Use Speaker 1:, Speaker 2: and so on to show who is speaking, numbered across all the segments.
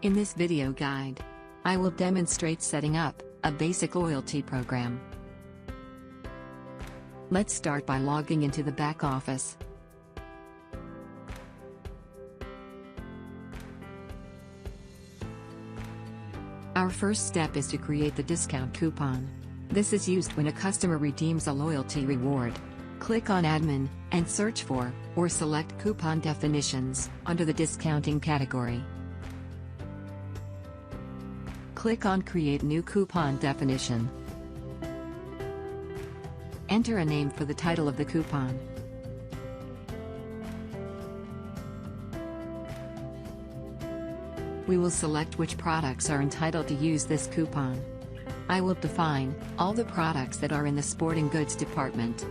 Speaker 1: In this video guide, I will demonstrate setting up a basic loyalty program. Let's start by logging into the back office. Our first step is to create the discount coupon. This is used when a customer redeems a loyalty reward. Click on Admin, and search for, or select Coupon Definitions, under the Discounting category. Click on Create New Coupon Definition. Enter a name for the title of the coupon. We will select which products are entitled to use this coupon. I will define all the products that are in the sporting goods department.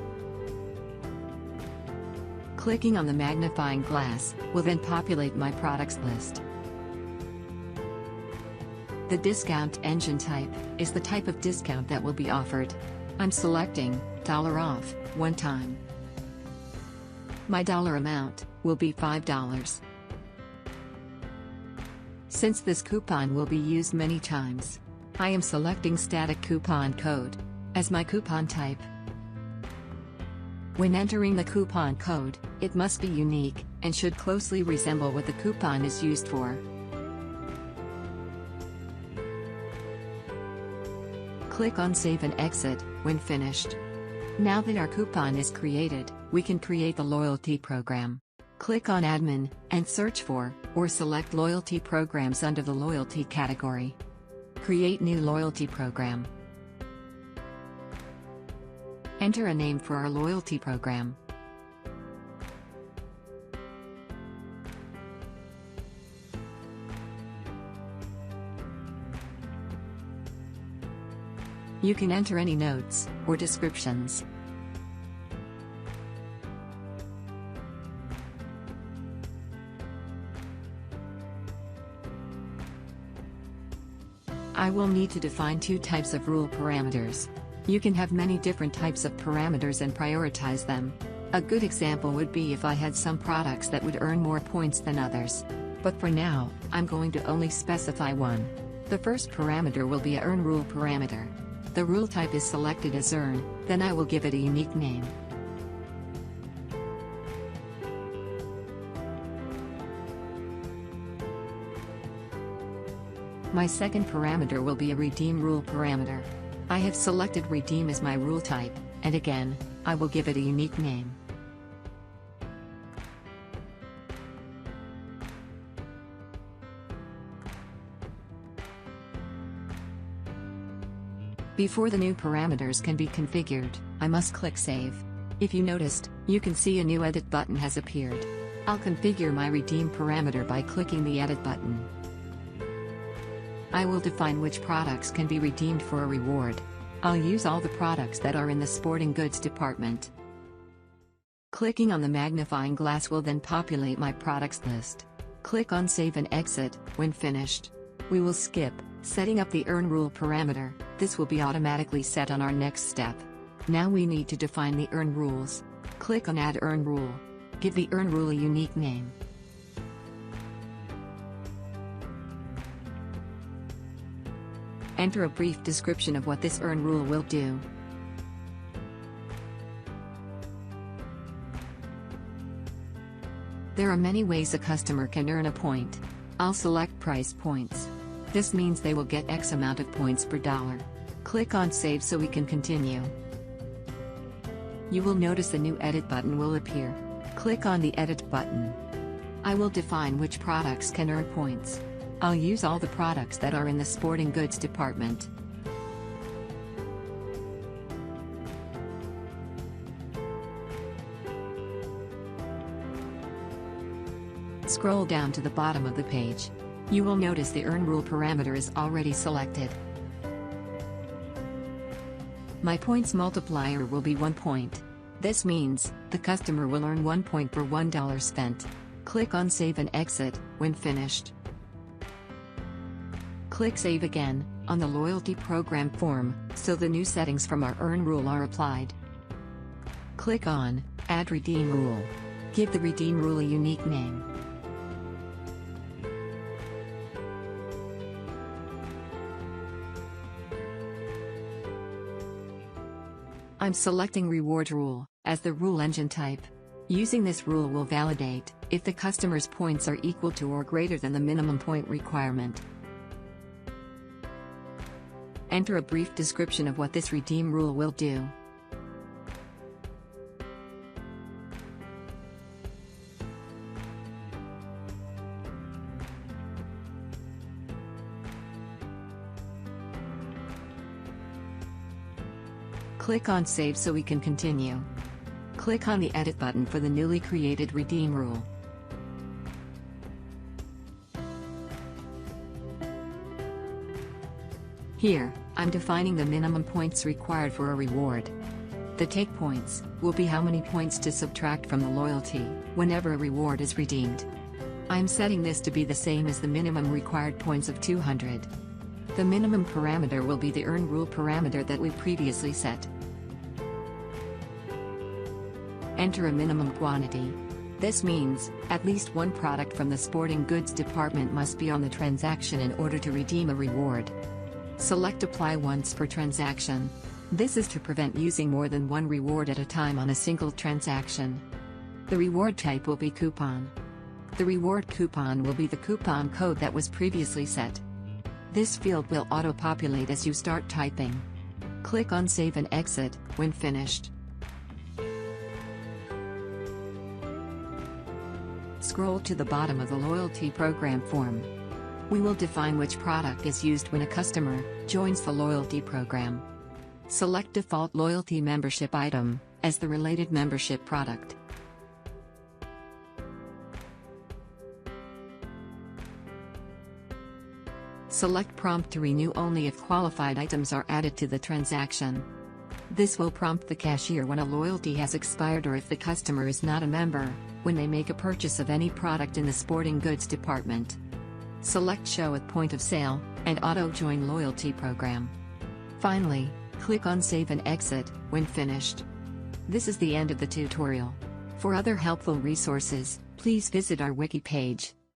Speaker 1: Clicking on the magnifying glass will then populate my products list. The discount engine type is the type of discount that will be offered. I'm selecting $1 off, one time. My dollar amount will be $5. Since this coupon will be used many times, I am selecting static coupon code as my coupon type. When entering the coupon code, it must be unique and should closely resemble what the coupon is used for. Click on Save and Exit when finished. Now that our coupon is created, we can create the loyalty program. Click on Admin, and search for, or select Loyalty Programs under the Loyalty category. Create New Loyalty Program. Enter a name for our loyalty program. You can enter any notes or descriptions. I will need to define two types of rule parameters. You can have many different types of parameters and prioritize them. A good example would be if I had some products that would earn more points than others. But for now, I'm going to only specify one. The first parameter will be a earn rule parameter. The rule type is selected as earn, then I will give it a unique name. My second parameter will be a redeem rule parameter. I have selected redeem as my rule type, and again, I will give it a unique name. Before the new parameters can be configured, I must click Save. If you noticed, you can see a new Edit button has appeared. I'll configure my redeem parameter by clicking the Edit button. I will define which products can be redeemed for a reward. I'll use all the products that are in the sporting goods department. Clicking on the magnifying glass will then populate my products list. Click on Save and Exit when finished. We will skip setting up the earn rule parameter. This will be automatically set on our next step. Now we need to define the earn rules. Click on Add Earn Rule. Give the earn rule a unique name. Enter a brief description of what this earn rule will do. There are many ways a customer can earn a point. I'll select price points. This means they will get X amount of points per dollar. Click on Save so we can continue. You will notice a new Edit button will appear. Click on the Edit button. I will define which products can earn points. I'll use all the products that are in the sporting goods department. Scroll down to the bottom of the page. You will notice the earn rule parameter is already selected. My points multiplier will be 1 point. This means the customer will earn 1 point per $1 spent. Click on Save and Exit when finished. Click Save again on the loyalty program form so the new settings from our earn rule are applied. Click on Add Redeem Rule. Give the redeem rule a unique name. I'm selecting Reward Rule as the rule engine type. Using this rule will validate if the customer's points are equal to or greater than the minimum point requirement. Enter a brief description of what this redeem rule will do. Click on Save so we can continue. Click on the Edit button for the newly created redeem rule. Here, I'm defining the minimum points required for a reward. The take points will be how many points to subtract from the loyalty whenever a reward is redeemed. I'm setting this to be the same as the minimum required points of 200. The minimum parameter will be the earn rule parameter that we previously set. Enter a minimum quantity. This means, at least one product from the sporting goods department must be on the transaction in order to redeem a reward. Select Apply once per transaction. This is to prevent using more than one reward at a time on a single transaction. The reward type will be coupon. The reward coupon will be the coupon code that was previously set. This field will auto-populate as you start typing. Click on Save and Exit when finished. Scroll to the bottom of the loyalty program form. We will define which product is used when a customer joins the loyalty program. Select Default Loyalty Membership Item as the related membership product. Select Prompt to renew only if qualified items are added to the transaction. This will prompt the cashier when a loyalty has expired or if the customer is not a member, when they make a purchase of any product in the sporting goods department. Select Show at Point of Sale, and Auto Join Loyalty Program. Finally, click on Save and Exit when finished. This is the end of the tutorial. For other helpful resources, please visit our wiki page.